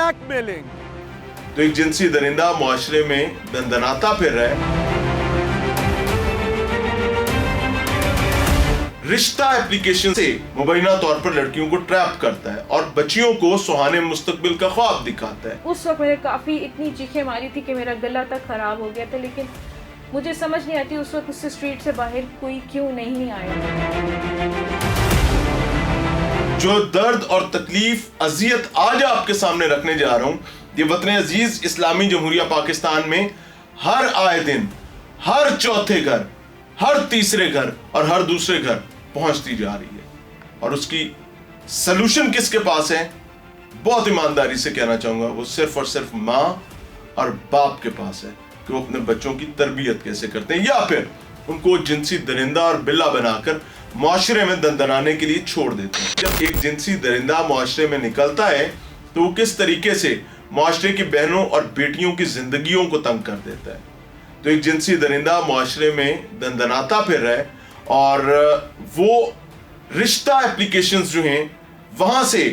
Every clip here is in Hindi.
ब्लैकमेलिंग। तो एक जिनसी दरिंदा मुआशरे में दंदनाता फिर रहा है। रिश्ता एप्लीकेशन से मुबैना तौर पर लड़कियों को ट्रैप करता है और बच्चियों को सुहाने मुस्तकबिल का ख्वाब दिखाता है। उस वक्त मैंने काफ़ी इतनी चीखें मारी थी कि मेरा गला तक खराब हो गया था, लेकिन मुझे समझ नहीं आती उस वक्त उससे स्ट्रीट से बाहर कोई क्यों नहीं आया। जो दर्द और तकलीफ अजियत आज आपके सामने रखने जा रहा हूं, ये वतन अजीज इस्लामी जमहूरिया पाकिस्तान में हर आए दिन हर चौथे घर, हर तीसरे घर और हर दूसरे घर पहुंचती जा रही है। और उसकी सलूशन किसके पास है? बहुत ईमानदारी से कहना चाहूंगा, वो सिर्फ और सिर्फ माँ और बाप के पास है कि वो अपने बच्चों की तरबियत कैसे करते हैं, या फिर उनको जिनसी दरिंदा और बिल्ला बनाकर मुआशरे में दंदनाने के लिए छोड़ देते हैं। जब एक जिनसी दरिंदा मुआशरे में निकलता है तो वो किस तरीके से मुआशरे की बहनों और बेटियों की जिंदगियों को तंग कर देता है। तो एक जिनसी दरिंदा मुआशरे में दंदनाता फिर रहा है और वो रिश्ता एप्लीकेशंस जो हैं वहां से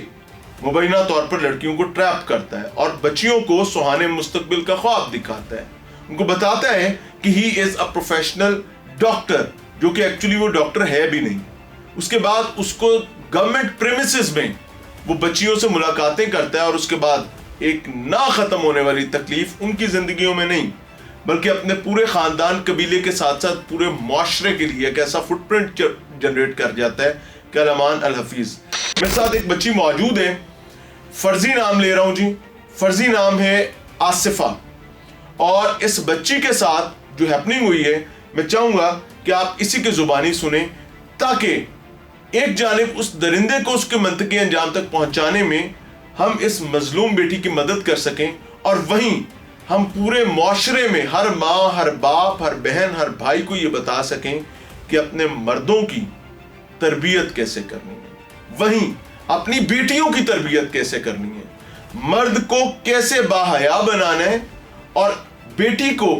मुबैना तौर पर लड़कियों को ट्रैप करता है और बच्चियों को सुहाने मुस्तकबिल का ख्वाब दिखाता है। उनको बताता है कि he is a professional doctor, जो कि एक्चुअली वो डॉक्टर है भी नहीं। उसके बाद उसको गवर्नमेंट प्रेमिसेस में वो बच्चियों से मुलाकातें करता है और उसके बाद एक ना खत्म होने वाली तकलीफ उनकी जिंदगियों में नहीं बल्कि अपने पूरे खानदान कबीले के साथ साथ पूरे मुआशरे के लिए एक ऐसा फुटप्रिंट जनरेट कर जाता है कि अलमान अल हफीज। मेरे साथ एक बच्ची मौजूद है, फर्जी नाम ले रहा हूं जी, फर्जी नाम है आसिफा। और इस बच्ची के साथ जो हैपनिंग हुई है, मैं चाहूंगा कि आप इसी की जुबानी सुने ताकि एक जानिब उस दरिंदे को उसके मंतकी अंजाम तक पहुंचाने में हम इस मजलूम बेटी की मदद कर सकें और वहीं हम पूरे मुआशरे में हर माँ, हर बाप, हर बहन, हर भाई को ये बता सकें कि अपने मर्दों की तरबियत कैसे करनी है, वहीं अपनी बेटियों की तरबियत कैसे करनी है, मर्द को कैसे बाहया बनाना है और बेटी को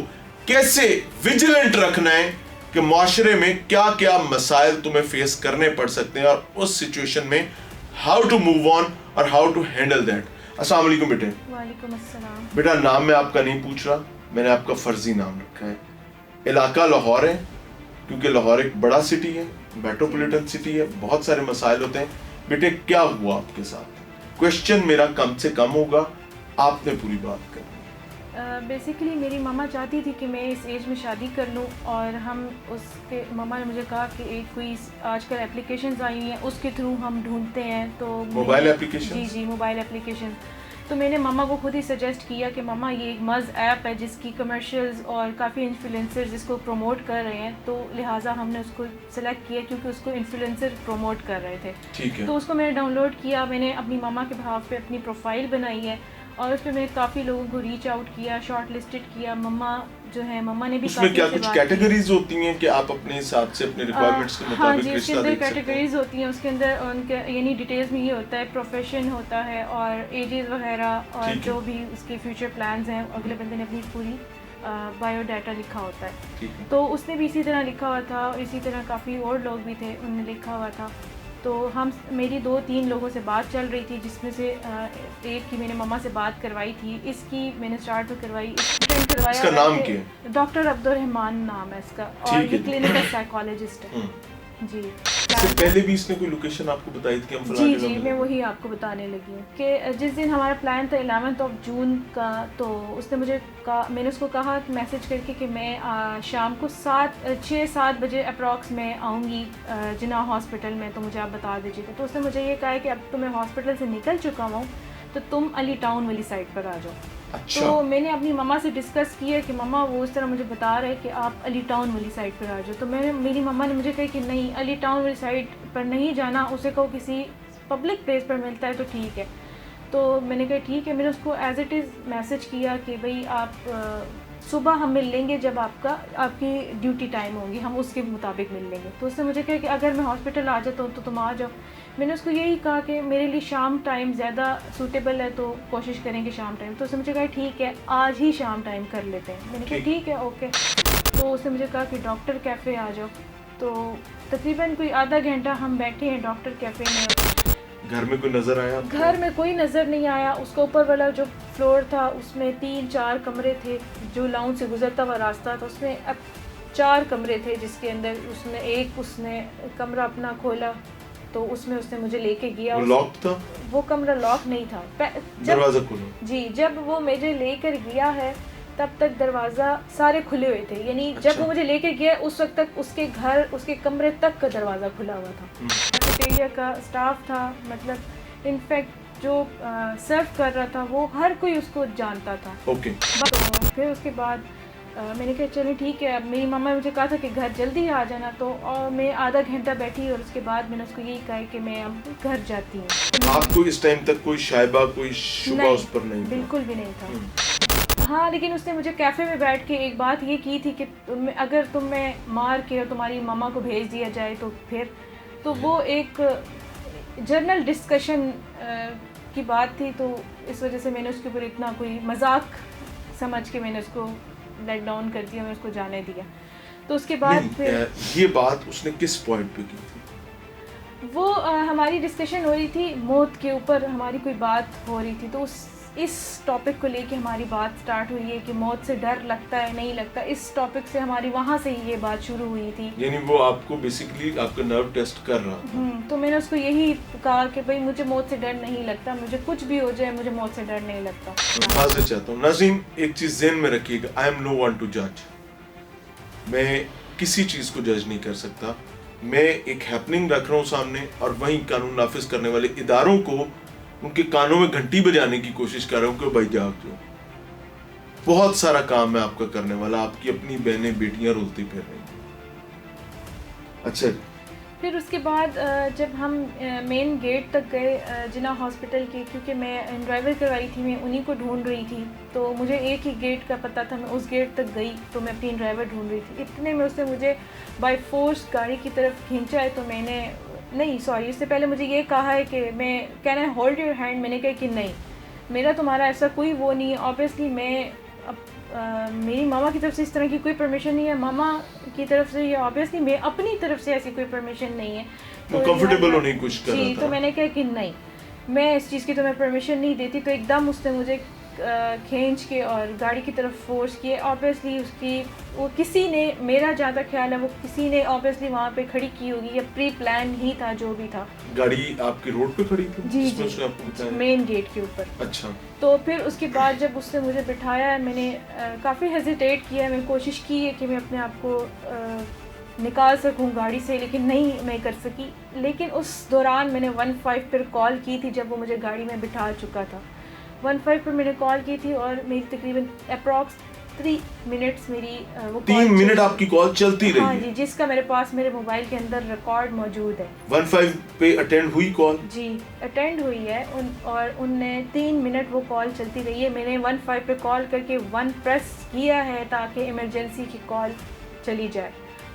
कैसे विजिलेंट रखना है कि मुआशरे में क्या क्या मसाइल तुम्हें फेस करने पड़ सकते हैं और उस सिचुएशन में हाउ टू मूव ऑन और हाउ टू हैंडल दैट। अस्सलाम वालेकुम बेटे। वालेकुम अस्सलाम। बेटा, नाम मैं आपका नहीं पूछ रहा, मैंने आपका फर्जी नाम रखा है। इलाका लाहौर है क्योंकि लाहौर एक बड़ा सिटी है, मेट्रोपॉलिटन सिटी है, बहुत सारे मसाइल होते हैं। बेटे, क्या हुआ आपके साथ? क्वेश्चन मेरा कम से कम होगा, आपने पूरी बात करनी। बेसिकली मेरी मामा चाहती थी कि मैं इस एज में शादी कर लूं और हम उसके मामा ने मुझे कहा कि एक कोई आजकल एप्लीकेशंस आई हुई हैं उसके थ्रू हम ढूंढते हैं। तो मोबाइल एप्लीकेशन? जी, मोबाइल एप्लीकेशन। तो मैंने मामा को खुद ही सजेस्ट किया कि मामा ये एक मज़ ऐप है जिसकी कमर्शियल्स और काफ़ी इन्फ्लुएंसर्स इसको प्रमोट कर रहे हैं, तो लिहाजा हमने उसको सेलेक्ट किया क्योंकि उसको इन्फ्लुएंसर प्रमोट कर रहे थे। ठीक है। तो उसको मैंने डाउनलोड किया, मैंने अपनी मामा के बिहाफ पे अपनी प्रोफाइल बनाई है और उस पर मैंने काफ़ी लोगों को रीच आउट किया, शॉर्ट लिस्टेड किया। मम्मा जो है, मम्मा ने भी उसमें क्या कुछ कैटेगरीज होती हैं कि आप अपने हिसाब से अपने रिक्वायरमेंट्स के मुताबिक रिश्ता देख सकते हैं? उसके अंदर कैटेगरीज होती हैं, उसके अंदर उनके यानी डिटेल्स में ये होता है, प्रोफेशन होता है और एजेस वगैरह और जो भी उसके फ्यूचर प्लान्स हैं, अगले बंदे ने अपनी पूरी बायोडाटा लिखा होता है। तो उसने भी इसी तरह लिखा हुआ था और इसी तरह काफ़ी और लोग भी थे, उन्होंने लिखा हुआ था। तो मेरी 2-3 लोगों से बात चल रही थी जिसमें से एक की मैंने मम्मा से बात करवाई थी, इसकी मैंने स्टार्ट तो करवाई, इसका नाम क्या है? डॉक्टर अब्दुल रहमान नाम है इसका और ये क्लिनिकल साइकोलॉजिस्ट है जी। इससे पहले भी इसने कोई लोकेशन आपको बताई थी कि हम फलां जगह जी, मैं वही आपको बताने लगी हूँ कि जिस दिन हमारा प्लान था 11 जून का, तो उसने मुझे कहा, मैंने उसको कहा मैसेज करके कि मैं शाम को 6-7 बजे अप्रॉक्स में आऊँगी जिन्ना हॉस्पिटल में, तो मुझे आप बता दीजिएगा। तो उसने मुझे ये कहा है कि अब तो मैं हॉस्पिटल से निकल चुका हूँ तो तुम अली टाउन वाली साइड पर आ जाओ। अच्छा। तो मैंने अपनी मम्मा से डिस्कस किया कि मम्मा वो इस तरह मुझे बता रहे कि आप अली टाउन वाली साइड पर आ जाओ। तो मेरी मम्मा ने मुझे कहा कि नहीं, अली टाउन वाली साइड पर नहीं जाना, उसे कहो किसी पब्लिक प्लेस पर मिलता है तो ठीक है। तो मैंने कहा ठीक है। मैंने उसको एज इट इज़ मैसेज किया कि भाई आप सुबह हम मिल लेंगे जब आपकी ड्यूटी टाइम होगी, हम उसके मुताबिक मिल लेंगे। तो उसने मुझे कहा कि अगर मैं हॉस्पिटल आ जाता हूँ तो तुम आ जाओ। मैंने उसको यही कहा कि मेरे लिए शाम टाइम ज़्यादा सूटेबल है तो कोशिश करेंगे शाम टाइम। तो उसने मुझे कहा ठीक है, आज ही शाम टाइम कर लेते हैं। मैंने कहा ठीक है, ओके। तो उसने मुझे कहा कि डॉक्टर कैफ़े आ जाओ। तो तकरीबन कोई आधा घंटा हम बैठे हैं डॉक्टर कैफ़े में। घर में कोई नजर आया आपको? घर में कोई नज़र नहीं आया। उसका ऊपर वाला जो फ्लोर था उसमें 3-4 कमरे थे, जो लाउंज से गुजरता हुआ रास्ता था उसमें अब 4 कमरे थे, जिसके अंदर उसने कमरा अपना खोला तो उसमें उसने मुझे लेके गया। वो लॉक था? वो कमरा लॉक नहीं था। दरवाजा खोलो जी, जब वो मुझे लेकर गया है तब तक दरवाज़ा सारे खुले हुए थे, यानी अच्छा। जब वो मुझे लेके गया उस वक्त तक उसके कमरे तक का दरवाज़ा खुला हुआ था। कैफेटेरिया का स्टाफ था, मतलब इनफैक्ट जो सर्व कर रहा था वो हर कोई उसको जानता था। ओके। तो फिर उसके बाद मैंने कहा चलो ठीक है। अब मेरी मम्मा ने मुझे कहा था कि घर जल्दी आ जाना, तो और मैं आधा घंटा बैठी और उसके बाद मैंने उसको यही कहा कि मैं अब घर जाती हूँ। आपको इस टाइम तक कोई शायबा, कोई शुबा उस पर नहीं था? बिल्कुल भी नहीं था। हाँ, लेकिन उसने मुझे कैफ़े में बैठ के एक बात ये की थी कि अगर तुम्हें मार के और तुम्हारी मम्मा को भेज दिया जाए तो फिर, तो वो एक जर्नल डिस्कशन की बात थी, तो इस वजह से मैंने उसके ऊपर इतना कोई मजाक समझ के मैंने उसको लेट डाउन कर दिया, मैं उसको जाने दिया। तो उसके बाद फिर ये बात उसने किस पॉइंट पे की थी? वो हमारी डिस्कशन हो रही थी मौत के ऊपर, हमारी कोई बात हो रही थी, तो इस टॉपिक को लेके हमारी बात स्टार्ट हुई है कि मौत से डर लगता है नहीं लगता। इस टॉपिक से हमारी वहाँ से ही ये बात शुरू हुई थी। यानी वो आपको बेसिकली आपका नर्व टेस्ट कर रहा था? तो मैंने उसको यही कहा कि भाई मुझे मौत से डर नहीं लगता, मुझे कुछ भी हो जाए मुझे मौत से डर नहीं लगता। मैं चाहता हूँ नाज़रीन, एक चीज़ ज़हन में रखिएगा, I am no one to जज। मैं किसी चीज़ को जज नहीं कर सकता। मैं एक हैपनिंग रख रहा हूँ सामने और वहीं कानून नाफिज करने वाले इदारों को उनके कानों में घंटी बजाने की कोशिश कर रहा हूँ कि भाई जाग जाओ, बहुत सारा काम है आपका करने वाला, आपकी अपनी बहनें बेटियां रुलती फिर रही। अच्छा, फिर उसके बाद जब हम मेन गेट तक गए जिना हॉस्पिटल के, क्योंकि मैं ड्राइवर करवाई थी, मैं उन्हीं को ढूंढ रही थी, तो मुझे एक ही गेट का पता था। मैं उस गेट तक गई तो मैं अपनी ड्राइवर ढूंढ रही थी, इतने में उसने मुझे बाय फोर्स गाड़ी की तरफ खींचा है। तो मैंने इससे पहले मुझे ये कहा है कि मैं can I hold your hand. मैंने कहा कि नहीं, मेरा तुम्हारा ऐसा कोई वो नहीं है। ऑब्वियसली मैं मेरी मामा की तरफ से इस तरह की कोई परमिशन नहीं है, मामा की तरफ से या ऑब्वियसली मैं अपनी तरफ से ऐसी कोई परमिशन नहीं है। तो कंफर्टेबल होने की कोशिश कर रहा था। तो मैंने कहा कि नहीं, मैं इस चीज़ की तुम्हें परमिशन नहीं देती। तो एकदम उसने मुझे खींच के और गाड़ी की तरफ फोर्स किए। ऑब्वियसली वो किसी ने, मेरा ज़्यादा ख्याल है वो किसी ने ऑब्वियसली वहाँ पे खड़ी की होगी, या प्री प्लान ही था जो भी था। गाड़ी आपकी रोड पे खड़ी थी? जी जी, मेन गेट के ऊपर। अच्छा। तो फिर उसके बाद जब उसने मुझे बिठाया, मैंने काफ़ी हेजिटेट किया, मैंने कोशिश की है कि मैं अपने आप को निकाल सकूं गाड़ी से, लेकिन नहीं मैं कर सकी। लेकिन उस दौरान मैंने 15 पर कॉल की थी जब वो मुझे गाड़ी में बिठा चुका था। 15 पर मैंने कॉल की थी और मेरी तकरीबन अप्रॉक्स 3 मिनट्स मेरी वो 3 मिनट आपकी कॉल चलती रही? हाँ जी, जिसका मेरे पास मेरे मोबाइल के अंदर रिकॉर्ड मौजूद है। 15 पे अटेंड हुई कॉल? जी, अटेंड हुई है और उनने 3 मिनट वो कॉल चलती रही है। मैंने 15 पे कॉल करके 1 प्रेस किया है ताकि इमरजेंसी की कॉल चली जाए,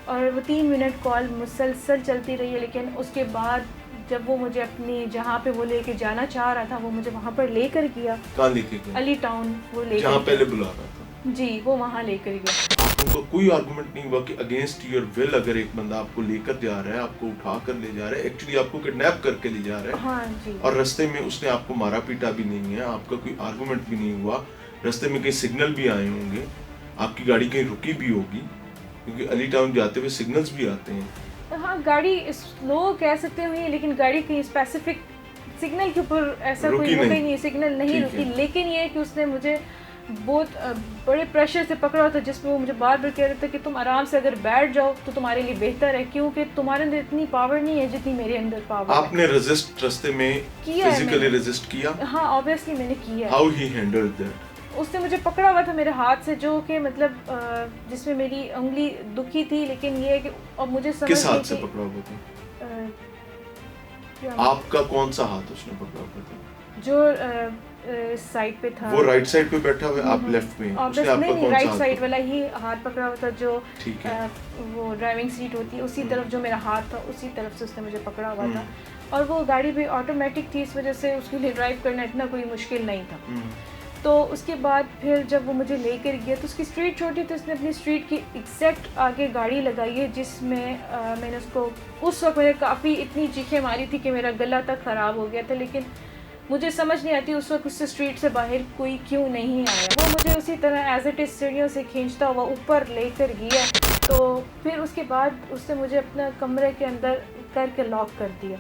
और वो 3 मिनट कॉल मुसलसल चलती रही है। लेकिन उसके बाद जब वो मुझे अपनी जहाँ पे वो लेके जाना चाह रहा था, वो मुझे वहाँ पर लेकर गया। कहाँ लेके गया? अली टाउन वो लेकर, जहाँ पहले बुला रहा था। जी, वो वहाँ लेकर गया। आपको कोई आर्गुमेंट नहीं हुआ कि अगेंस्ट योर विल अगर एक बंदा आपको लेकर जा रहा है, आपको उठा कर ले जा रहा है, एक्चुअली आपको किडनैप करके ले जा रहा है? हाँ जी। और रास्ते में उसने आपको मारा पीटा भी नहीं है, आपका कोई आर्गुमेंट भी नहीं हुआ, रास्ते में कहीं सिग्नल भी आए होंगे, आपकी गाड़ी कहीं रुकी भी होगी, क्योंकि अली टाउन जाते हुए सिग्नल्स भी आते हैं। हाँ, गाड़ी स्लो कह सकते हुए, लेकिन गाड़ी कहीं स्पेसिफिक सिग्नल के ऊपर ऐसा कोई नहीं सिग्नल नहीं रुकी। लेकिन ये है कि उसने मुझे बहुत बड़े प्रेशर से पकड़ा था, जिसमें वो मुझे बार बार कह रहा था कि तुम आराम से अगर बैठ जाओ तो तुम्हारे लिए बेहतर है, क्योंकि तुम्हारे अंदर इतनी पावर नहीं है जितनी मेरे अंदर पावर है। आपने रेजिस्ट रास्ते में फिजिकली रेजिस्ट किया? हाँ, ऑब्वियसली मैंने किया। How he handled that? उसने मुझे पकड़ा हुआ था मेरे हाथ से, जो कि मतलब जिसमें मेरी उंगली दुखी थी, लेकिन ये है कि अब मुझे समझ किस हाथ से पकड़ा हुआ था? आपका कौन सा हाथ उसने पकड़ा हुआ था? जो साइड पे था। वो राइट साइड पे बैठा हुआ है, आप लेफ्ट में? उसने आपका कौन सा राइट साइड वाला ही हाथ पकड़ा हुआ था, जो वो ड्राइविंग सीट होती है उसी तरफ, जो मेरा हाथ था उसी तरफ से उसने मुझे पकड़ा हुआ था। और वो गाड़ी भी ऑटोमेटिक थी, इस वजह से उसके लिए ड्राइव करना इतना कोई मुश्किल नहीं था। तो उसके बाद फिर जब वो मुझे लेकर गया तो उसकी स्ट्रीट छोटी, तो उसने अपनी स्ट्रीट की एग्जैक्ट आगे गाड़ी लगाई है, जिसमें मैंने उसको उस वक्त मैंने काफ़ी इतनी चीखें मारी थी कि मेरा गला तक ख़राब हो गया था। लेकिन मुझे समझ नहीं आती उस वक्त उससे स्ट्रीट से बाहर कोई क्यों नहीं आया। वो मुझे उसी तरह एज इट इज़ सीढ़ियों से खींचता हुआ ऊपर लेकर गया। तो फिर उसके बाद उसने मुझे अपना कमरे के अंदर करके लॉक कर दिया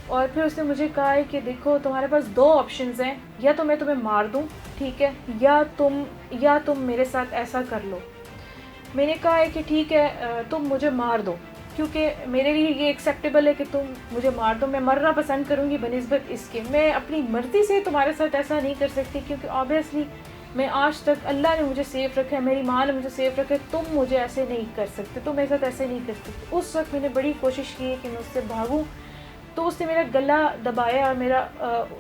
और फिर उसने मुझे कहा है कि देखो तुम्हारे पास दो ऑप्शंस हैं, या तो मैं तुम्हें मार दूं, ठीक है, या तुम मेरे साथ ऐसा कर लो। मैंने कहा है कि ठीक है तुम मुझे मार दो, क्योंकि मेरे लिए ये एक्सेप्टेबल है कि तुम मुझे मार दो। मैं मरना पसंद करूँगी बनिस्बत इसके। मैं अपनी मर्ज़ी से तुम्हारे साथ ऐसा नहीं कर सकती, क्योंकि ऑब्वियसली मैं आज तक अल्लाह ने मुझे सेफ़ रखा है, मेरी माँ ने मुझे सेफ़ रखा है। तुम मुझे ऐसे नहीं कर सकते, तुम मेरे साथ ऐसे नहीं कर सकते। उस वक्त मैंने बड़ी कोशिश की है कि मैं उससे भागूँ, तो उसने मेरा गला दबाया और मेरा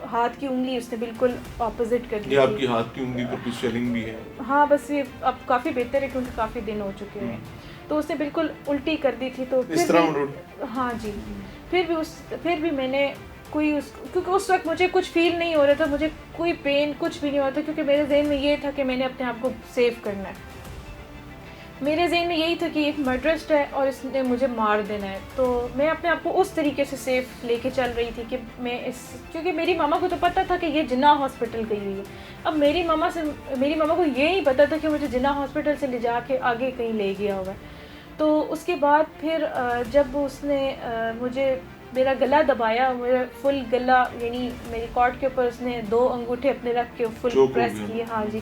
हाथ की उंगली उसने बिल्कुल ऑपोजिट कर दी। ये आपकी हाथ की उंगली पर कुछ स्वेलिंग भी है? हाँ, बस ये अब काफ़ी बेहतर है क्योंकि काफ़ी दिन हो चुके हैं। तो उसने बिल्कुल उल्टी कर दी थी। तो इस तरह हाँ जी, फिर भी मैंने क्योंकि उस वक्त मुझे कुछ फील नहीं हो रहा था, मुझे कोई पेन कुछ भी नहीं होता, क्योंकि मेरे जहन में ये था कि मैंने अपने आप को सेव करना है। मेरे जहन में यही था कि एक मर्डरिस्ट है और इसने मुझे मार देना है। तो मैं अपने आप को उस तरीके से सेफ लेके चल रही थी कि क्योंकि मेरी मामा को तो पता था कि ये जिन्ना हॉस्पिटल गई हुई है। अब मेरी मामा को ये नहीं पता था कि मुझे जिन्ना हॉस्पिटल से ले जाके आगे कहीं ले गया होगा। तो उसके बाद फिर जब उसने मुझे मेरा गला दबाया, मेरा फुल गला यानी मेरी कॉर्ड के ऊपर उसने 2 अंगूठे अपने रख के फुल प्रेस किए। हाँ जी,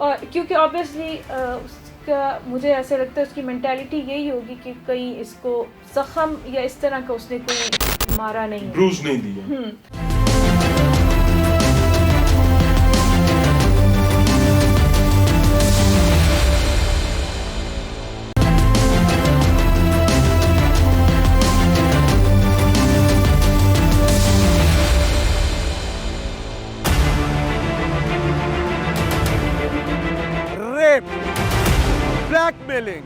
और क्योंकि ऑब्वियसली उसका मुझे ऐसे लगता है उसकी मेंटालिटी यही होगी कि कहीं इसको जख्म या इस तरह का उसने कोई मारा नहीं, ब्रूज नहीं दिया। ब्लैकमेलिंग।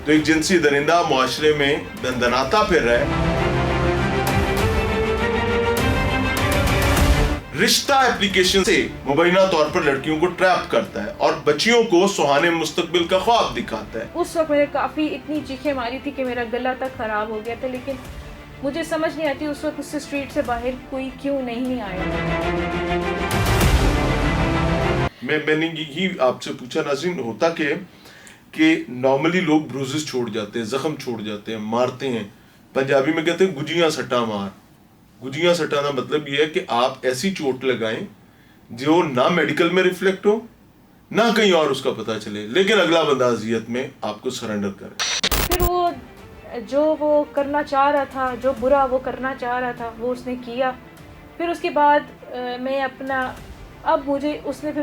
तो एक जिनसी दरिंदा मुआशरे में दंदनाता फिर रहा है। रिश्ता एप्लीकेशन से मुबैना तौर पर लड़कियों को ट्रैप करता है और बच्चियों को सुहाने मुस्तकबिल का ख्वाब दिखाता है। उस वक्त मैंने काफ़ी इतनी चीखें मारी थी कि मेरा गला तक ख़राब हो गया था। लेकिन मुझे समझ नहीं आती उस वक्त उससे स्ट्रीट से बाहर कोई क्यों नहीं आया। मैंने यही आपसे पूछा नाज़रीन, होता कि नॉर्मली लोग ब्रूजेस छोड़ जाते हैं, जख्म छोड़ जाते हैं, मारते हैं। पंजाबी में कहते हैं गुजियां सटा मार। गुजियां सटाना मतलब ये है कि आप ऐसी चोट लगाएं जो ना मेडिकल में रिफ्लेक्ट हो, ना कहीं और उसका पता चले, लेकिन अगला बंदा अजियत में आपको सरेंडर करे। फिर वो करना चाह रहा था, जो बुरा वो करना चाह रहा था, वो उसने किया। फिर उसके बाद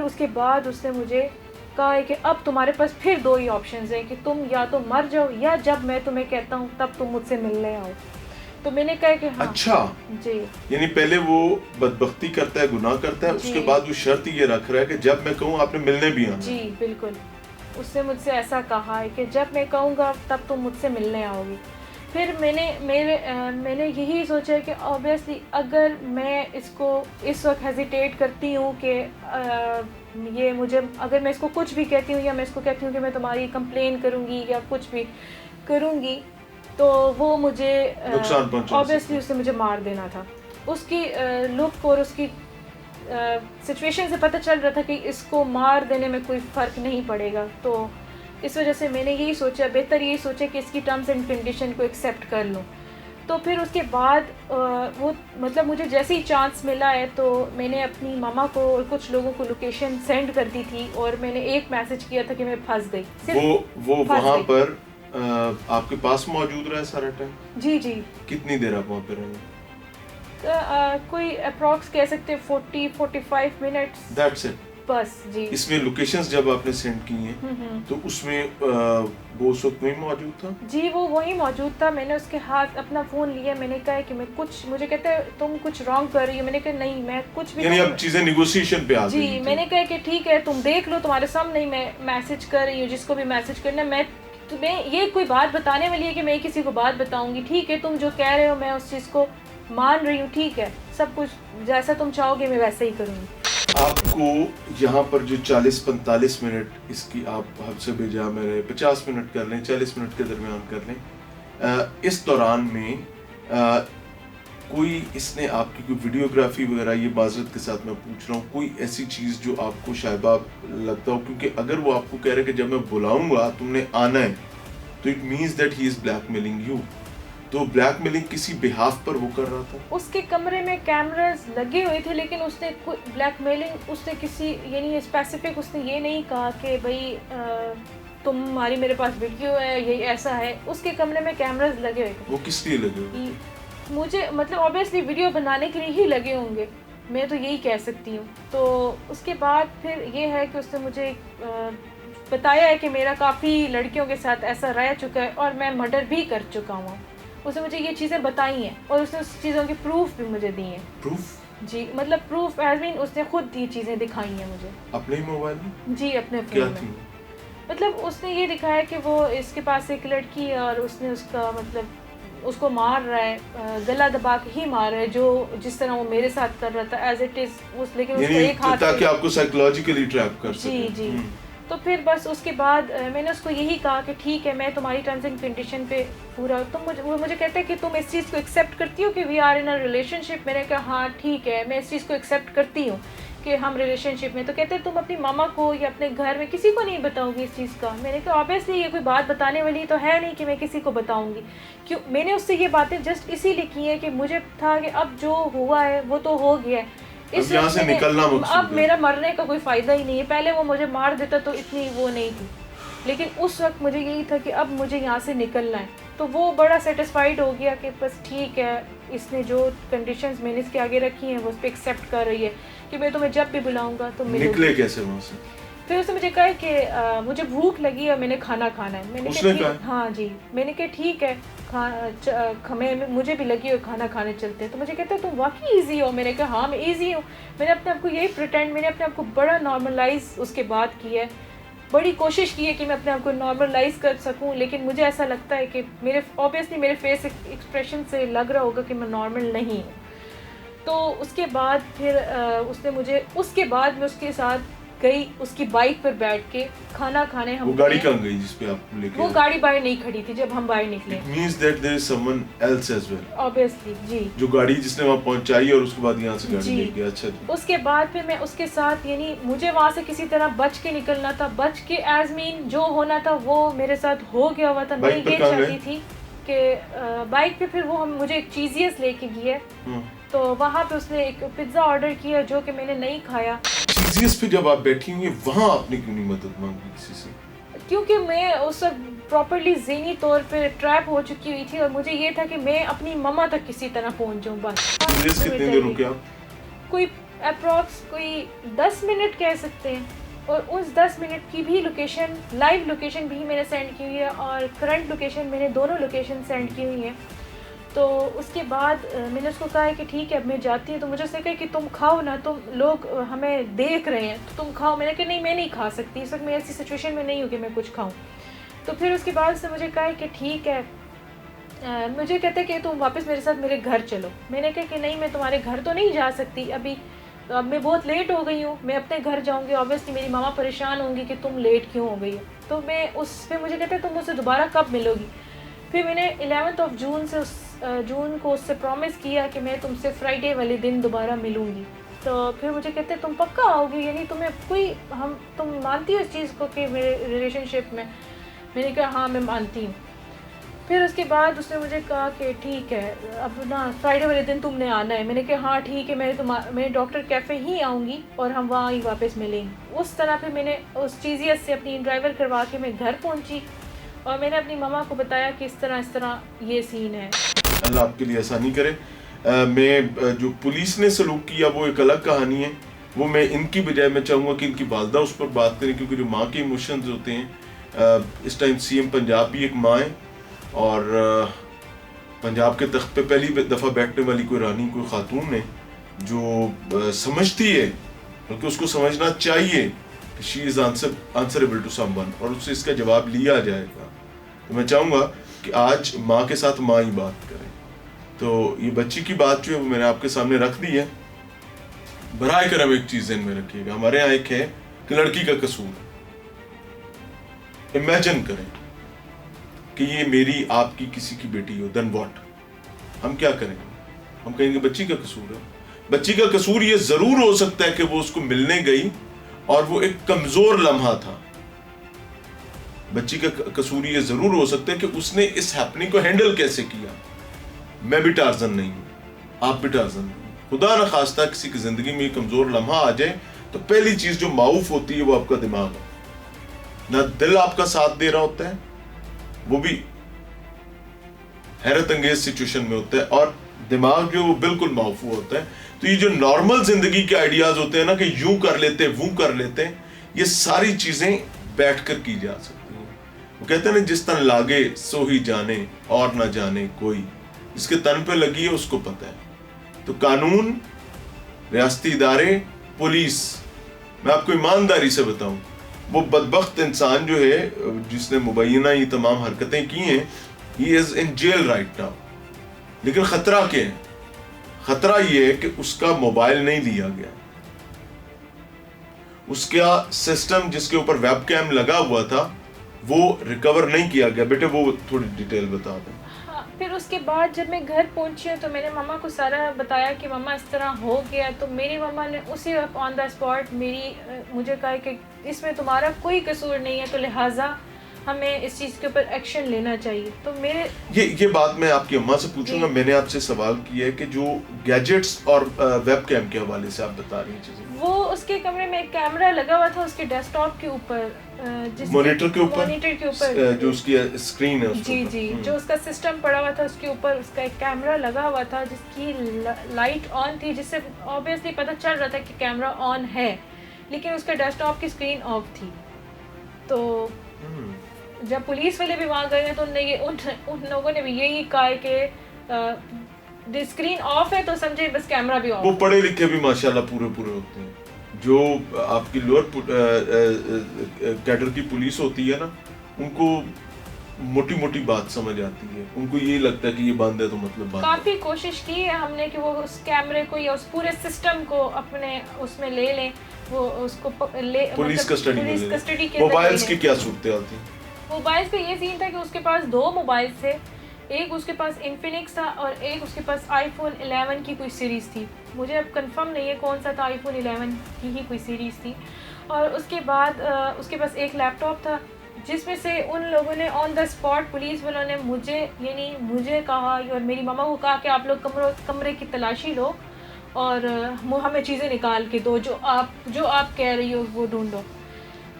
उसके बाद उसने मुझे कहा है कि अब तुम्हारे पास फिर 2 ही ऑप्शंस हैं कि तुम या तो मर जाओ या जब मैं तुम्हें कहता हूँ तब तुम मुझसे मिलने आओ। तो मैंने कहा कि हाँ। अच्छा जी, यानी पहले वो बदबख्ती करता है, गुनाह करता है, उसके बाद वो शर्त ये रख रहा है कि जब मैं कहूँ आपने मिलने भी आना। जी बिल्कुल, उसने मुझसे ऐसा कहा है कि जब मैं कहूँगा तब तुम मुझसे मिलने आओगी। फिर मैंने यही सोचा कि ऑब्वियसली अगर मैं इसको इस वक्त हेजिटेट करती हूँ कि अगर मैं इसको कुछ भी कहती हूँ या मैं इसको कहती हूँ कि मैं तुम्हारी कंप्लेन करूँगी या कुछ भी करूँगी, तो वो मुझे नुकसान पहुंचा, ऑब्वियसली उसने मुझे मार देना था। उसकी लुक और उसकी सिचुएशन से पता चल रहा था कि इसको मार देने में कोई फ़र्क नहीं पड़ेगा। तो इस वजह से मैंने बेहतर यही सोचा कि इसकी टर्म्स एंड कंडीशन को एक्सेप्ट कर लूँ। तो फिर उसके बाद मुझे जैसे ही चांस मिला है तो मैंने अपनी मामा को और कुछ लोगों को लोकेशन सेंड कर दी थी और मैंने एक मैसेज किया था कि मैं फंस गई। वो वहाँ पर आपके पास मौजूद रहा सारा टाइम? जी जी। कितनी देर आप वहाँ पे रहे? कोई अप्रॉक्स कह सकते हैं 40-45 मिनट्स। दैट्स इट बस जी। इसमें लोकेशंस जब आपने सेंड की हैं तो उसमें वो उस वक्त वहीं मौजूद था? जी वो वहीं मौजूद था। मैंने उसके हाथ अपना फ़ोन लिया, मैंने कहा कि मुझे कहता है तुम कुछ रॉन्ग कर रही हो। मैंने कहा नहीं मैं कुछ भी, यानी अब चीज़ें नेगोशिएशन पे आ गई। जी मैंने कहा कि ठीक है तुम देख लो, तुम्हारे सामने ही मैं मैसेज कर रही हूँ, जिसको भी मैसेज करना है। मैं तुम्हें ये कोई बात बताने वाली है कि मैं किसी को बात बताऊंगी? ठीक है, तुम जो कह रहे हो मैं उस चीज़ को मान रही हूँ, ठीक है, सब कुछ जैसा तुम चाहोगे मैं वैसे ही करूँगी। आपको यहाँ पर जो 40-45 मिनट इसकी आप हद से बेजा मेरे 50 मिनट कर लें, 40 मिनट के दरमियान कर लें, इस दौरान में कोई इसने आपकी कोई वीडियोग्राफी वगैरह, ये माजरत के साथ मैं पूछ रहा हूँ, कोई ऐसी चीज़ जो आपको शायबा लगता हो, क्योंकि अगर वो आपको कह रहे हैं कि जब मैं बुलाऊंगा तुमने आना है, तो it means that he is blackmailing you. तो ब्लैकमेलिंग किसी बिहाफ पर वो कर रहा था? उसके कमरे में कैमरास लगे हुए थे, लेकिन उसने ब्लैकमेलिंग उसने किसी यानी स्पेसिफिक उसने ये नहीं कहा कि भाई तुम्हारी मेरे पास वीडियो है, यही ऐसा है। उसके कमरे में कैमरास लगे हुए थे। वो किस लिए लगे हुए? मुझे मतलब ऑब्वियसली वीडियो बनाने के लिए ही लगे होंगे, मैं तो यही कह सकती हूँ। तो उसके बाद फिर ये है कि उसने मुझे बताया है कि मेरा काफ़ी लड़कियों के साथ ऐसा रह चुका है और मैं मर्डर भी कर चुका हूँ। उसने मुझे ये चीज़ें बताई हैं और उसने उस चीज़ों के प्रूफ भी मुझे दिए हैं। प्रूफ? जी, मतलब प्रूफ एज मीन उसने खुद ये चीज़ें दिखाई हैं मुझे अपने ही मोबाइल में? जी, अपने फ़ोन में। मतलब उसने ये दिखाया कि वो इसके पास एक लड़की है और उसने उसका मतलब उसको मार रहा है, गला दबा के ही मार रहा है, जो जिस तरह वो मेरे साथ कर रहा था एज इट इज़ उस, लेकिन उसको एक हाथ ताकि आपको साइकोलॉजिकली ट्रैप कर सके। जी जी। तो फिर बस उसके बाद मैंने उसको यही कहा कि ठीक है, मैं तुम्हारी टर्म्स एंड कंडीशन पे पूरा, तुम वो मुझे कहते हैं कि तुम इस चीज़ को एक्सेप्ट करती हो कि we are in a relationship. मैंने कहा हाँ ठीक है, मैं इस चीज़ को एक्सेप्ट करती हूँ कि हम रिलेशनशिप में। तो कहते हैं तुम अपनी मामा को या अपने घर में किसी को नहीं बताओगी इस चीज़ का। मैंने कहा ऑब्वियसली ये कोई बात बताने वाली तो है नहीं कि मैं किसी को बताऊँगी। क्यों? मैंने उससे ये बातें जस्ट इसीलिए की है कि मुझे था कि अब जो हुआ है वो तो हो गया है, इस यहाँ से निकलना अब मेरा मरने का कोई फ़ायदा ही नहीं है। पहले वो मुझे मार देता तो इतनी वो नहीं थी, लेकिन उस वक्त मुझे यही था कि अब मुझे यहाँ से निकलना है। तो वो बड़ा सेटिस्फाइड हो गया कि बस ठीक है, इसने जो कंडीशंस मैंने इसके आगे रखी हैं वो उस पर एक्सेप्ट कर रही है कि मैं तुम्हें जब भी बुलाऊंगा तो निकले कैसे वहाँ से? फिर उसने मुझे कहा कि मुझे भूख लगी और मैंने खाना खाना है। मैंने कहा हाँ जी। मैंने कहा ठीक है, मुझे भी लगी और खाना खाने चलते हैं। तो मुझे कहता है तुम वाकई ईजी हो? मैंने कहा हाँ मैं ईजी हूँ। मैंने अपने आप को यही प्रिटेंड, मैंने अपने आप को बड़ा नॉर्मलाइज उसके बाद किया है, बड़ी कोशिश की है कि मैं अपने आप को नॉर्मलाइज कर सकूं। लेकिन मुझे ऐसा लगता है कि मेरे ऑब्वियसली मेरे फेस एक्सप्रेशन से लग रहा होगा कि मैं नॉर्मल नहीं हूँ। तो उसके बाद फिर उसने मुझे, उसके बाद मैं उसके साथ गई, उसकी बाइक पर बैठ के खाना खाने। हम वो गाड़ी कहाँ गई जिस पे आप लेके? वो गाड़ी बाहर नहीं खड़ी थी जब हम बाहर निकले। It means that there is someone else as well. Obviously, जी। जो गाड़ी जिसने वहाँ पहुँचाई और उसके बाद यहाँ से गाड़ी लेके गया। अच्छा जी। उसके बाद फिर मैं उसके साथ, यानी मुझे वहाँ से किसी तरह बच के निकलना था, बच के एज मीन जो होना था वो मेरे साथ हो गया हुआ था। मैं ये चाहती थी कि बाइक पे फिर वो मुझे एक चीज़ियस लेके गया, तो वहाँ पे उसने एक पिज्ज़ा ऑर्डर किया जो कि मैंने नहीं खाया। चीज़ियस पे जब आप बैठी हुई वहाँ आपने क्यों नहीं मदद मांगी किसी से? क्योंकि मैं उस वक्त प्रॉपर्ली ज़हनी तौर पे ट्रैप हो चुकी हुई थी और मुझे ये था कि मैं अपनी मम्मा तक किसी तरह पहुँच जाऊँ बस। कितने देर रुके आप? कोई अप्रॉक्स कोई 10 मिनट कह सकते हैं। और उस 10 मिनट की भी लोकेशन, लाइव लोकेशन भी मैंने सेंड की हुई है और करंट लोकेशन, मैंने दोनों लोकेशन सेंड की हुई हैं। तो उसके बाद मैंने उसको कहा है कि ठीक है अब मैं जाती हूँ। तो मुझे उसने कहा कि तुम खाओ ना, तुम लोग हमें देख रहे हैं तो तुम खाओ। मैंने कहा नहीं मैं नहीं खा सकती, इस वक्त मैं ऐसी सिचुएशन में नहीं हूँ कि मैं कुछ खाऊँ। तो फिर उसके बाद उसने मुझे कहा है कि ठीक है, मुझे कहते कि तुम वापस मेरे साथ मेरे घर चलो। मैंने कहा कि नहीं मैं तुम्हारे घर तो नहीं जा सकती अभी, अब मैं बहुत लेट हो गई हूँ, मैं अपने घर जाऊँगी, ऑब्वियसली मेरी मामा परेशान होंगी कि तुम लेट क्यों हो गई हो। तो मैं उस पर मुझे कहते तुम मुझसे दोबारा कब मिलोगी। फिर मैंने 11 जून से जून को उससे प्रॉमिस किया कि मैं तुमसे फ्राइडे वाले दिन दोबारा मिलूँगी। तो फिर मुझे कहते तुम पक्का आओगी, यानी तुम्हें कोई तुम मानती हो इस चीज़ को कि मेरे रिलेशनशिप में? मैंने कहा हाँ मैं मानती हूँ। फिर उसके बाद उसने मुझे कहा कि ठीक है अब ना फ्राइडे वाले दिन तुमने आना है। मैंने कहा हाँ ठीक है, मैं डॉक्टर कैफ़े ही आऊँगी और हम वहाँ ही वापस मिलेंगे। उस तरह फिर मैंने उस चीज़ियत से अपनी ड्राइवर करवा के मैं घर पहुँची और मैंने अपनी मम्मा को बताया कि इस तरह ये सीन है। अल्लाह आपके लिए आसानी करे। मैं जो पुलिस ने सलूक किया वो एक अलग कहानी है, वो मैं इनकी बजाय मैं चाहूँगा कि इनकी वालदा उस पर बात करें, क्योंकि जो माँ के इमोशंस होते हैं, इस टाइम सीएम पंजाब भी एक माँ है और पंजाब के तख्त पे पहली दफ़ा बैठने वाली कोई रानी, कोई खातून है जो समझती है, बल्कि उसको समझना चाहिए कि she is answerable to someone और उससे इसका जवाब लिया जाएगा। तो मैं चाहूँगा कि आज माँ के साथ माँ ही बात करें। तो ये बच्ची की बात जो है वो मैंने आपके सामने रख दी है। बराए करम एक चीज ध्यान में रखिएगा, हमारे यहाँ एक है कि लड़की का कसूर है। इमेजिन करें कि ये मेरी आपकी किसी की बेटी हो, देन व्हाट? हम क्या करेंगे? हम कहेंगे बच्ची का कसूर है। बच्ची का कसूर ये जरूर हो सकता है कि वो उसको मिलने गई और वो एक कमजोर लम्हा था। बच्ची का कसूर ये जरूर हो सकता है कि उसने इस हैपनिंग को हैंडल कैसे किया। मैं भी टार्जन नहीं हूं, आप भी टार्जन नहीं। खुदा न खास्ता किसी की जिंदगी में कमजोर लम्हा आ जाए तो पहली चीज जो माऊफ होती है वो आपका दिमाग है। ना दिल आपका साथ दे रहा होता है, वो भी हैरत अंगेज सिचुएशन में होता है, और दिमाग जो वो बिल्कुल माऊफू होता है। तो ये जो नॉर्मल जिंदगी के आइडियाज होते हैं ना कि यूं कर लेते वो कर लेते, ये सारी चीजें बैठकर की जा सकती हैं। वो कहते हैं ना, जिस तन लागे सो ही जाने और ना जाने कोई, जिसके तन पे लगी है उसको पता है। तो कानून, रियासती इदारे, पुलिस, मैं आपको ईमानदारी से बताऊं, वो बदबख्त इंसान जो है जिसने मुबैना ये तमाम हरकतें की हैं, he is in jail right now. लेकिन खतरा क्या है? खतरा ये है कि उसका मोबाइल नहीं लिया गया, उसका सिस्टम जिसके ऊपर वेब कैम लगा हुआ था वो रिकवर नहीं किया गया। बेटे वो थोड़ी डिटेल बता दें। फिर उसके बाद जब मैं घर पहुंची तो मैंने मम्मा को सारा बताया कि मम्मा इस तरह हो गया। तो मेरी मम्मा ने उसी वक्त ऑन द स्पॉट मुझे कहा कि इसमें तुम्हारा कोई कसूर नहीं है, तो लिहाजा हमें इस चीज़ के ऊपर एक्शन लेना चाहिए। तो मेरे ये बात मैं आपकी अम्मा से पूछूंगा। मैंने आपसे सवाल किया है कि जो गैजेट्स और वेब कैम के हवाले से आप बता रही हैं चीजें, वो उसके कमरे में एक कैमरा लगा हुआ था उसके डेस्कटॉप के ऊपर, मॉनिटर के ऊपर जो उसकी स्क्रीन है जी जी, जो उसका सिस्टम पड़ा हुआ था उसके ऊपर उसका एक कैमरा लगा हुआ था जिसकी लाइट ऑन थी, जिससे ऑब्वियसली पता चल रहा था कि कैमरा ऑन है, लेकिन उसका डेस्कटॉप की स्क्रीन ऑफ थी। तो जब पुलिस वाले भी वहाँ गए तो उन लोगों ने भी यही कहा कि स्क्रीन ऑफ है तो समझे बस कैमरा भी ऑफ। वो पढ़े लिखे भी माशाल्लाह पूरे होते हैं। जो आपकी लोअर कैडर की पुलिस होती है ना, उनको मोटी मोटी बात समझ आती है, उनको ये लगता है कि ये बंद है तो मतलब बंद। काफ़ी कोशिश की है हमने कि वो उस कैमरे को या उस पूरे सिस्टम को अपने उसमें ले लें, वो उसको पुलिस कस्टडी के। मोबाइल्स की क्या सूरत थी? मोबाइल्स का ये सीन था कि उसके पास 2 मोबाइल थे, एक उसके पास इन्फिनिक्स था और एक उसके पास आईफोन 11 की कोई सीरीज़ थी। मुझे अब कंफर्म नहीं है कौन सा था, आईफोन 11 की ही कोई सीरीज़ थी। और उसके बाद उसके पास एक लैपटॉप था जिसमें से उन लोगों ने ऑन द स्पॉट पुलिस वालों ने मुझे कहा और मेरी मामा को कहा कि आप लोग कमरे की तलाशी लो और हमें चीज़ें निकाल के दो, जो आप कह रही हो वो ढूंढो।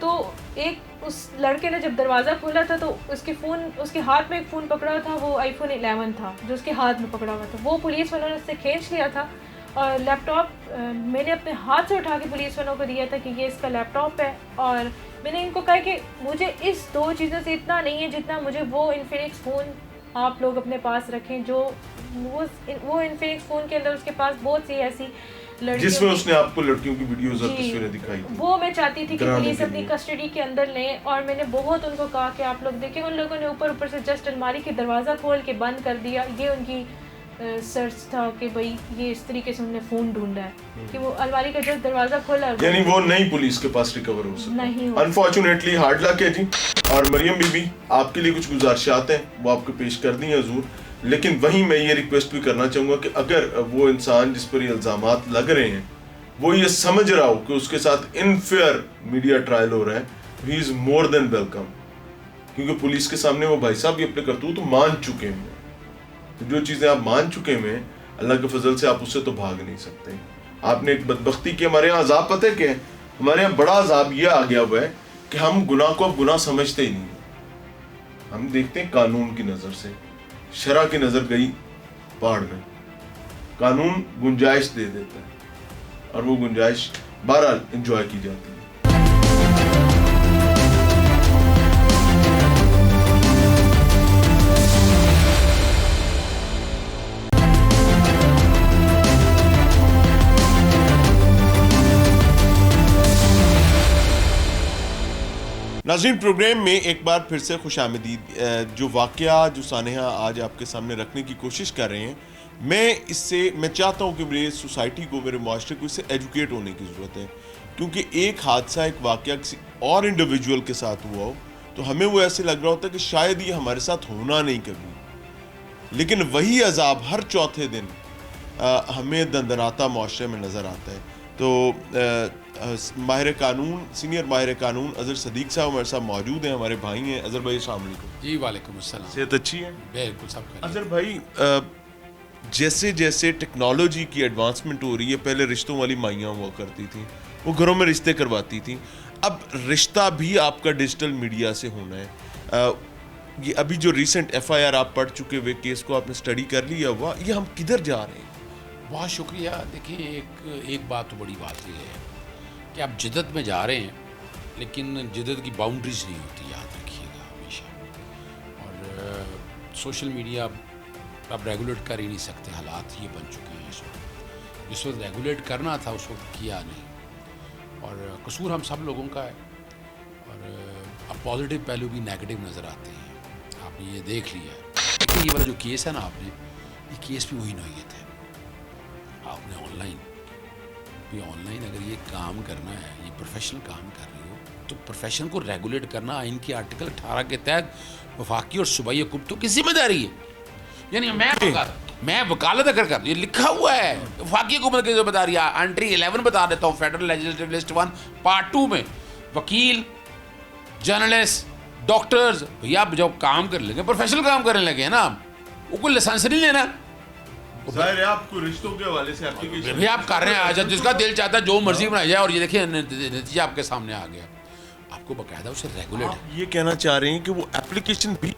तो एक उस लड़के ने जब दरवाज़ा खोला था तो उसके हाथ में एक फ़ोन पकड़ा हुआ था, वो आईफोन 11 था जो उसके हाथ में पकड़ा हुआ था। वो पुलिस वालों ने उससे खींच लिया था और लैपटॉप मैंने अपने हाथ से उठा के पुलिस वालों को दिया था कि ये इसका लैपटॉप है। और मैंने इनको कहा कि मुझे इस 2 चीज़ों से इतना नहीं है जितना मुझे वो इन्फिनिक्स फ़ोन आप लोग अपने पास रखें, जो वो इन्फिनिक्स फ़ोन के अंदर उसके पास बहुत सी ऐसी जिसमें उसने आपको लड़कियों की वीडियोस और तस्वीरें दिखाई थी। वो मैं चाहती थी कि पुलिस अपनी कस्टडी के अंदर लें और मैंने बहुत उनको कहा कि आप लोग देखें। उन लोगों ने ऊपर से जस्ट अलमारी के दरवाज़ा खोल के बंद कर दिया। ये उनकी सर्च था कि भाई ये इस तरीके से उन्होंने फ़ोन ढूंढा है कि वो अलमारी का जस्ट दरवाज़ा खोला, यानी वो नहीं पुलिस के पास रिकवर हो सकता नहीं। अनफॉर्चुनेटली हार्ड लक है जी। और मरियम बीबी, आपके लिए कुछ गुजारिशात हैं वो आपको पेश कर दी हैं हजूर, लेकिन वहीं मैं ये रिक्वेस्ट भी करना चाहूँगा कि अगर वो इंसान जिस पर ये इल्ज़ामात लग रहे हैं वो ये समझ रहा हो कि उसके साथ इनफेयर मीडिया ट्रायल हो रहा है, he is more than welcome, क्योंकि पुलिस के सामने वो भाई साहब भी अपने करतूत मान चुके हैं। तो जो चीज़ें आप मान चुके हैं अल्लाह के फजल से आप उससे तो भाग नहीं सकते। आपने एक बदबख्ती की, हमारे यहाँ अजाब पता है क्या है? हमारे यहाँ बड़ा अजाब यह आ गया हुआ है कि हम गुनाह को अब गुनाह समझते ही नहीं। हम देखते हैं कानून की नज़र से, शरा की नज़र गई पहाड़ में, कानून गुंजाइश दे देता है और वो गुंजाइश बहरहाल एंजॉय की जाती है। नाज़रीन, प्रोग्राम में एक बार फिर से खुशामदीद। जो वाक़या जो सानेहा आज आपके सामने रखने की कोशिश कर रहे हैं मैं चाहता हूँ कि मेरे सोसाइटी को, मेरे माशरे को इससे एजुकेट होने की ज़रूरत है, क्योंकि एक हादसा, एक वाक़या किसी और इंडिविजुअल के साथ हुआ हो तो हमें वो ऐसे लग रहा होता है कि शायद ये हमारे साथ होना नहीं कभी, लेकिन वही अजाब हर चौथे दिन हमें दंदनाता माशरे में नज़र आता है। तो माहिर कानून, सीनियर माहिर कानून अज़हर सदीक साहब हमारे साथ मौजूद हैं, हमारे भाई हैं। अज़हर भाई अस्सलाम वालेकुम। जी वालेकुम अस्सलाम। सेहत अच्छी है? बिल्कुल सब खैरियत। अज़हर भाई, जैसे जैसे टेक्नोलॉजी की एडवांसमेंट हो रही है, पहले रिश्तों वाली माइयाँ हुआ करती थी, वो घरों में रिश्ते करवाती थी, अब रिश्ता भी आपका डिजिटल मीडिया से होना है। ये अभी जो रिसेंट FIR आप पढ़ चुके हुए केस को आपने स्टडी कर लिया हुआ, ये हम किधर जा रहे हैं? बहुत शुक्रिया। देखिए एक बात तो बड़ी बात ये है कि आप जिद्दत में जा रहे हैं, लेकिन जिद्दत की बाउंड्रीज नहीं होती, याद रखिएगा हमेशा। और सोशल मीडिया अब रेगुलेट कर ही नहीं सकते, हालात ये बन चुके हैं इस वक्त। जिस वक्त रेगुलेट करना था उस वक्त किया नहीं, और कसूर हम सब लोगों का है। और अब पॉजिटिव पहलू भी नेगेटिव नज़र आते हैं, आपने ये देख लिया है। लेकिन ये वाला जो केस है ना, आपने ये केस भी वही नौयत है। आपने ऑनलाइन अगर ये काम करना है, ये प्रोफेशनल काम कर रही हो, तो प्रोफेशन को रेगुलेट करना आइन के आर्टिकल 18 के तहत वफाकी और सूबाई हुकूमत की जिम्मेदारी है। यानी मैं वकालत अगर कर, ये लिखा हुआ है वफाकी हुकूमत की जिम्मेदारी है। एंट्री 11 बता देता हूँ, फेडरल लेजिस्लेटिव लिस्ट 1 पार्ट 2 में वकील, जर्नलिस्ट, डॉक्टर्स, भैया आप जब काम कर लेंगे, प्रोफेशनल काम करने लगे ना, वो कोई लाइसेंस नहीं लेना। जाहिर है आपको रिश्तों के हवाले से एप्लीकेशन भैया आप कर रहे हैं, आज जिसका दिल चाहता है जो मर्जी बनाया जाए, और ये देखिए नतीजा आपके सामने आ गया। आपको बकायदा उसे रेगुलेट, आप ये कहना चाह रहे हैं कि वो एप्लीकेशन भी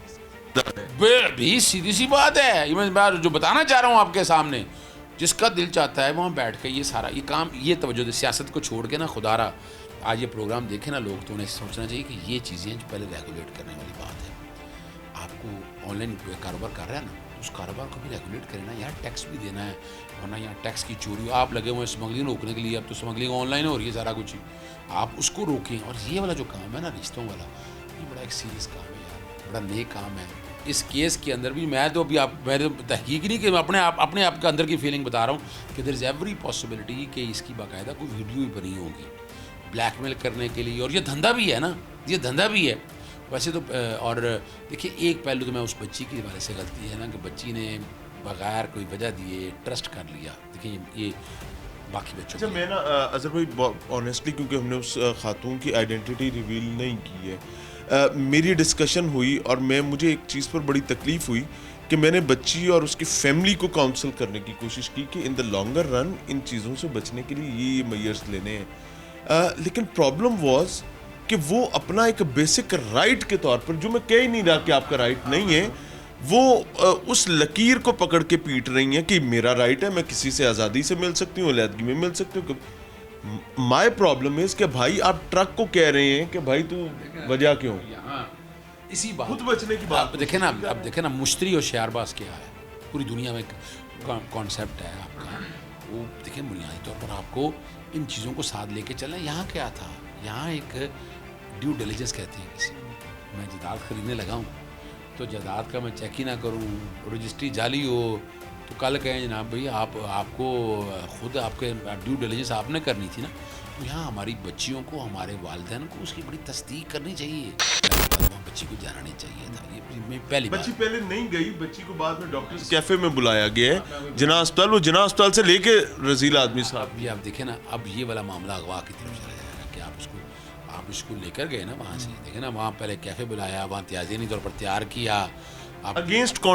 सीधी सी बात है। मैं जो बताना चाह रहा हूँ आपके सामने, जिसका दिल चाहता है वहाँ बैठ के ये सारा ये काम, ये तवज्जो सियासत को छोड़ के ना, खुदारा आज ये प्रोग्राम देखे ना लोग, तो उन्हें सोचना चाहिए कि ये चीज़ें जो पहले रेगुलेट करने वाली बात है। आपको ऑनलाइन कारोबार कर रहा है ना, तो उस कारोबार को भी रेगुलेट करें ना यार, टैक्स भी देना है, वरना यहाँ टैक्स की चोरी हो। आप लगे हुए हैं स्मगलिंग रोकने के लिए, अब तो स्मगलिंग ऑनलाइन हो रही है सारा कुछ ही, आप उसको रोकें। और ये वाला जो काम है ना रिश्तों वाला, ये बड़ा एक सीरियस काम है यार, बड़ा नेक काम है। इस केस के अंदर भी मैं तो तहकीक नहीं कि मैं अपने आप के अंदर की फीलिंग बता रहा हूँ कि देयर इज़ एवरी पॉसिबिलिटी कि इसकी बाकायदा कोई वीडियो ही बनी होगी ब्लैकमेल करने के लिए, और ये धंधा भी है ना, ये धंधा भी है वैसे तो। और देखिए एक पहलू तो मैं उस बच्ची के हवाले से गलती है ना कि बच्ची ने बगैर कोई वजह दिए ट्रस्ट कर लिया। देखिए ये बाकी बच्चों अच्छा, मैं ना अज़हर भाई ऑनेस्टली, क्योंकि हमने उस खातून की आइडेंटिटी रिवील नहीं की है, मेरी डिस्कशन हुई और मुझे एक चीज़ पर बड़ी तकलीफ़ हुई कि मैंने बच्ची और उसकी फैमिली को काउंसल करने की कोशिश की कि in the longer run in चीज़ों से बचने के लिए ये मेजर्स लेने हैं। लेकिन प्रॉब्लम वाज कि वो अपना एक बेसिक राइट के तौर पर, जो मैं कह ही नहीं रहा कि आपका राइट नहीं है, वो उस लकीर को पकड़ के पीट रही हैं कि मेरा राइट है, मैं किसी से आज़ादी से मिल सकती हूँ, अलहदगी में मिल सकती हूँ। माई प्रॉब्लम इज कि भाई आप ट्रक को कह रहे हैं कि भाई तू वजह क्यों, इसी बात खुद बचने की बात। देखें ना, अब देखें ना, मुश्तरी और शहरबाज क्या है, पूरी दुनिया में कॉन्सेप्ट है आपका। वो देखें बुनियादी तौर पर आपको इन चीज़ों को साथ लेके चलना। यहाँ क्या था, यहाँ एक ड्यू डिलिजेंस कहते हैं किसी, मैं जायदाद खरीदने लगा हूँ तो जायदाद का मैं चेक ही ना करूँ, रजिस्ट्री जाली हो, तो कल कहें जनाब भाई आपको खुद आपके ड्यू डिलिजेंस आपने करनी थी ना। तो यहाँ हमारी बच्चियों को, हमारे वालिदैन को उसकी बड़ी तस्दीक करनी चाहिए। बच्ची को जाना नहीं चाहिए था, ये पहली बच्ची पहले नहीं गई, बच्ची को बाद में डॉक्टर्स कैफे में बुलाया गया है, जिना अस्पताल, वो जिना अस्पताल से लेके रजील आदमी साहब। अभी आप देखें ना, अब ये वाला मामला अगवा की तरफ चला जाएगा कि आप इसको लेकर गए ना वहाँ से, देखें ना, वहाँ पहले कैफे बुलाया, वहाँ त्याज़ीनी तौर पर तैयार किया, अगेंस्ट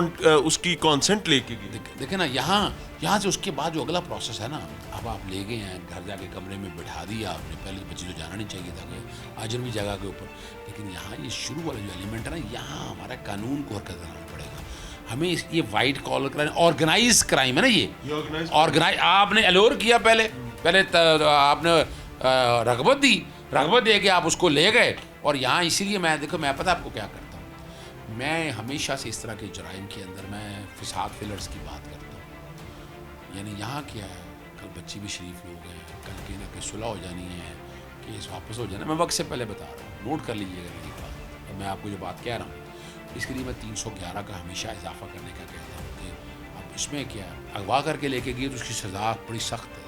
उसकी कॉन्सेंट लेके गई। देखें ना, यहाँ से उसके बाद जो अगला प्रोसेस है ना, अब आप ले गए हैं घर जाके कमरे में बिठा दिया आपने, पहले तो बच्ची तो जाना नहीं चाहिए था कि अजनबी जगह के ऊपर, लेकिन यहाँ ये शुरू वाला जो एलिमेंट है ना, यहाँ हमारा कानून को हरकत कराना पड़ेगा हमें। ये white collar crime, organise crime है ना, ये ऑर्गेनाइज आपने एलोर किया, पहले आपने रगबत दे के आप उसको ले गए। और यहाँ इसीलिए मैं देखो, मैं पता आपको क्या करता हूँ, मैं हमेशा से इस तरह के जराइम के अंदर मैं फिसाद फिलर्स की बात करता हूँ। यानी यहाँ क्या है, कल बच्ची भी शरीफ लोग हैं, कल कहीं ना कहीं सुलह हो जानी है, केस वापस हो जाना। मैं वक्त से पहले बता रहा हूँ, नोट कर लीजिएगा मेरी बात, और मैं आपको जो बात कह रहा हूँ इसके लिए मैं 311 का हमेशा इजाफा करने का कहता हूँ कि अब इसमें क्या है, अगवा करके लेके गई तो उसकी सज़ा बड़ी सख्त है।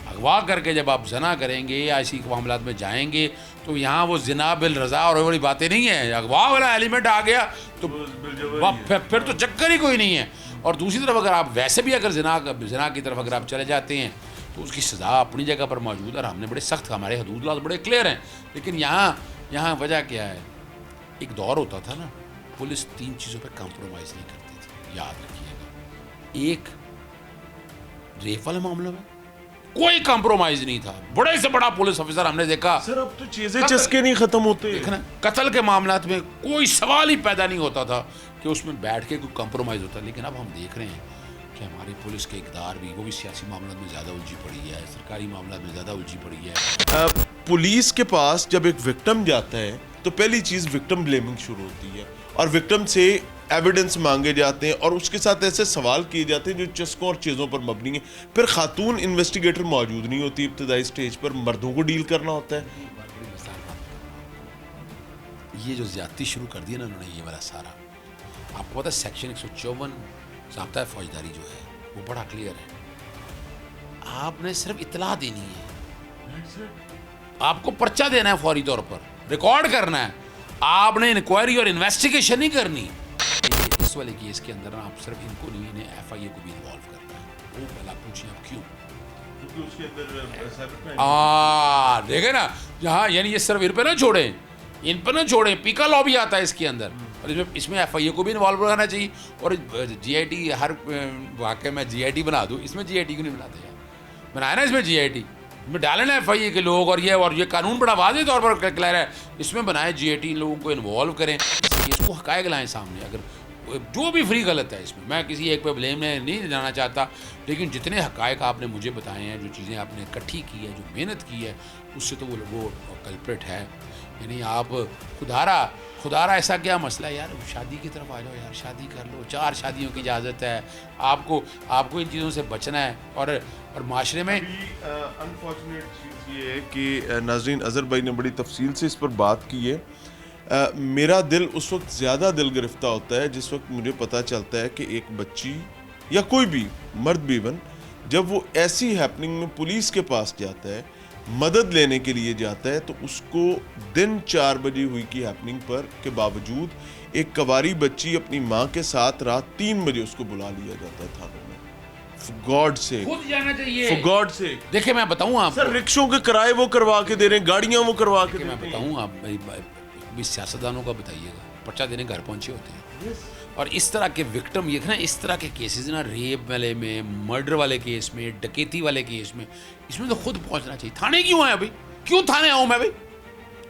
अगवा करके जब आप जना करेंगे या ऐसी मामलात में जाएंगे तो यहाँ वो जिना बिल रज़ा और बड़ी बातें नहीं है। अगवा वाला एलिमेंट आ गया तो फिर तो चक्कर ही कोई नहीं है। और दूसरी तरफ अगर आप वैसे भी अगर जिना की तरफ अगर आप चले जाते हैं तो उसकी सज़ा अपनी जगह पर मौजूद है और हमने बड़े सख्त, हमारे हदूद बड़े क्लियर हैं। लेकिन यहाँ वजह क्या है, एक दौर होता था ना, पुलिस 3 चीज़ों पे कॉम्प्रोमाइज़ नहीं करती थी, याद रखिएगा। एक, रेप वाले मामलों में कोई कॉम्प्रोमाइज़ नहीं था, बड़े से बड़ा पुलिस ऑफिसर हमने देखा। सर अब तो चीजें चस्के नहीं खत्म होते। देखना, कत्ल के मामलात में कोई सवाल ही पैदा नहीं होता था कि उसमें बैठ के कोई कॉम्प्रोमाइज़ होता। लेकिन अब हम देख रहे हैं कि हमारी पुलिस के इक़दार भी, वो भी सियासी मामलों में ज़्यादा उलझी पड़ी है, सरकारी मामलों में ज़्यादा उलझी पड़ी है। पुलिस के पास जब एक विक्टिम जाता है तो पहली चीज विक्टिम ब्लेमिंग शुरू होती है और विक्टिम से एविडेंस मांगे जाते हैं और उसके साथ ऐसे सवाल किए जाते हैं जो चस्कों और चीज़ों पर मबनी है। फिर खातून इन्वेस्टिगेटर मौजूद नहीं होती इब्तदाई स्टेज पर, मर्दों को डील करना होता है। ये जो ज्यादती शुरू कर दी ना उन्होंने, ये वाला सारा, आपको पता है सेक्शन 154 ज़ाब्ता फौजदारी जो है वो बड़ा क्लियर है। आपने सिर्फ इतला देनी है, आपको पर्चा देना है, फौरी तौर पर रिकॉर्ड करना है, आपने इंक्वायरी और इन्वेस्टिगेशन नहीं करनी। इस वाले केस के अंदर आप सिर्फ इनको नहीं, इन्हें FIA को भी इन्वॉल्व करना है। वो पहला पूछिए आप क्यों, क्योंकि उसके अंदर देखे ना, जहाँ यानी ये सिर्फ इन पे ना छोड़ें, इन पर ना छोड़ें, पीका लॉ भी आता है इसके अंदर और इसमें FIA को भी इन्वॉल्व करना चाहिए। और GIT, हर वाक़े में GIT बना दूँ, इसमें GIT क्यों नहीं बनाते यार, बनाया ना इसमें GIT में डालें ना FIA के लोग, और ये कानून बड़ा वाज़ेह तौर पर क्लियर है, इसमें बनाए GIT, इन लोगों को इन्वॉल्व करें, इसको हक़ाइक़ लाएँ सामने। अगर जो भी फ्री गलत है इसमें, मैं किसी एक पे ब्लेम नहीं जाना चाहता, लेकिन जितने हक़ाइक़ आपने मुझे बताए हैं, जो चीज़ें आपने इकट्ठी की है, जो मेहनत की है, उससे तो वो कल्प्रिट है। यानी आप खुदारा ऐसा क्या मसला है यार, शादी की तरफ आ जाओ यार, शादी कर लो, 4 शादियों की इजाज़त है, आपको इन चीज़ों से बचना है। और माशरे में अनफॉर्चुनेट चीज़ ये है कि नाज़रीन, अज़हर भाई ने बड़ी तफसील से इस पर बात की है। मेरा दिल उस वक्त ज़्यादा दिल गिरफ्ता होता है जिस वक्त मुझे पता चलता है कि एक बच्ची या कोई भी मर्द भी इवन, जब वो ऐसी हैपनिंग में पुलिस के पास जाता है, मदद लेने के लिए जाता है, तो उसको दिन 4 बजे हुई की हैपनिंग पर के बावजूद एक कवारी बच्ची अपनी माँ के साथ रात 3 बजे उसको बुला लिया जाता है थाने में। For God sake, खुद जाना चाहिए। For God sake। देखिए मैं बताऊँ आपको, सर रिक्शों के किराए वो करवा के दे रहे हैं, गाड़ियाँ वो करवा के दे मैं रहे हैं। बताऊँ आप भी सियासतदानों का बताइएगा, पर्चा देने घर पहुँचे होते हैं। और इस तरह के विक्टिम, ये ना इस तरह के केसेस ना, रेप वाले में, मर्डर वाले केस में, डकैती वाले केस में, इसमें तो खुद पहुंचना चाहिए। थाने क्यों है अभी, क्यों थाने आऊँ मैं भाई,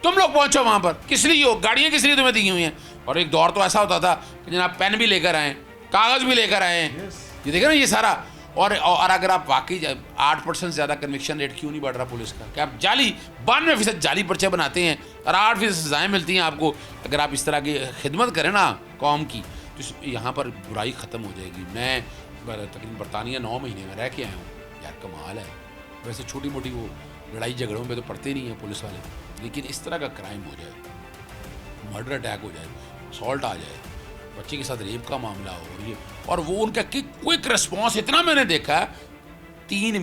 तुम लोग पहुंचो वहाँ पर, किस लिए हो, गाड़ियाँ किस लिए तुम्हें दी हुई हैं। और एक दौर तो ऐसा होता था कि जनाब पेन भी लेकर आए, कागज़ भी लेकर आए, ये देखे ना ये सारा। और अगर आप वाकई 8% से ज़्यादा कन्विक्शन रेट क्यों नहीं बढ़ रहा पुलिस का, कि आप 92% जाली पर्चे बनाते हैं और 8% सजाएँ मिलती हैं आपको। अगर आप इस तरह की खिदमत करें ना कौम की, तो यहाँ पर बुराई ख़त्म हो जाएगी। मैं तकरीबन बरतानिया 9 महीने में रह के आया हूँ यार, कमाल है। वैसे छोटी मोटी वो लड़ाई झगड़ों में तो पड़ते नहीं हैं पुलिस वाले, लेकिन इस तरह का क्राइम हो जाए, मर्डर अटैक हो जाए, असॉल्ट आ जाए, बच्चे के साथ रेप का मामला हो, ये और वो उनका क्विक रिस्पॉन्स, इतना मैंने देखा है 3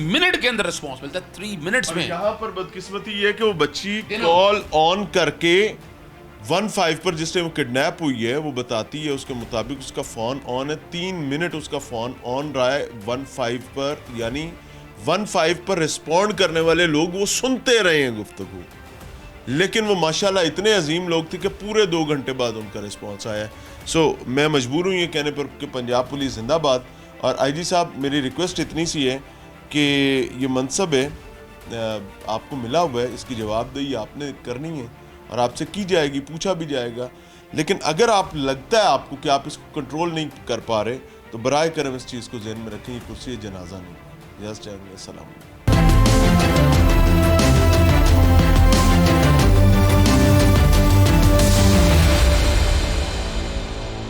मिनट के अंदर रिस्पॉन्स मिलता है, 3 मिनट्स में। यहाँ पर बदकिस्मती ये है कि वो बच्ची कॉल ऑन करके 15 पर जिस टाइम किडनैप हुई है वो बताती है, उसके मुताबिक उसका फ़ोन ऑन है, 3 मिनट उसका फ़ोन ऑन रहा है 15 पर, यानी 15 पर रिस्पॉन्ड करने वाले लोग वो सुनते रहे हैं गुफ्तगू, लेकिन वो माशाल्लाह इतने अजीम लोग थे कि पूरे 2 घंटे बाद उनका रिस्पॉन्स आया। सो मैं मजबूर हूँ ये कहने पर कि पंजाब पुलिस जिंदाबाद। और IG साहब, मेरी रिक्वेस्ट इतनी सी है कि ये मनसब है आपको मिला हुआ है, इसकी जवाबदेही आपने करनी है और आपसे की जाएगी, पूछा भी जाएगा। लेकिन अगर आप लगता है आपको कि आप इसको कंट्रोल नहीं कर पा रहे, तो बराए करम इस चीज़ को ज़हन में रखें, ये कुर्सी जनाजा नहीं। इजाज़त चाहेंगे। अस्सलाम वालेकुम।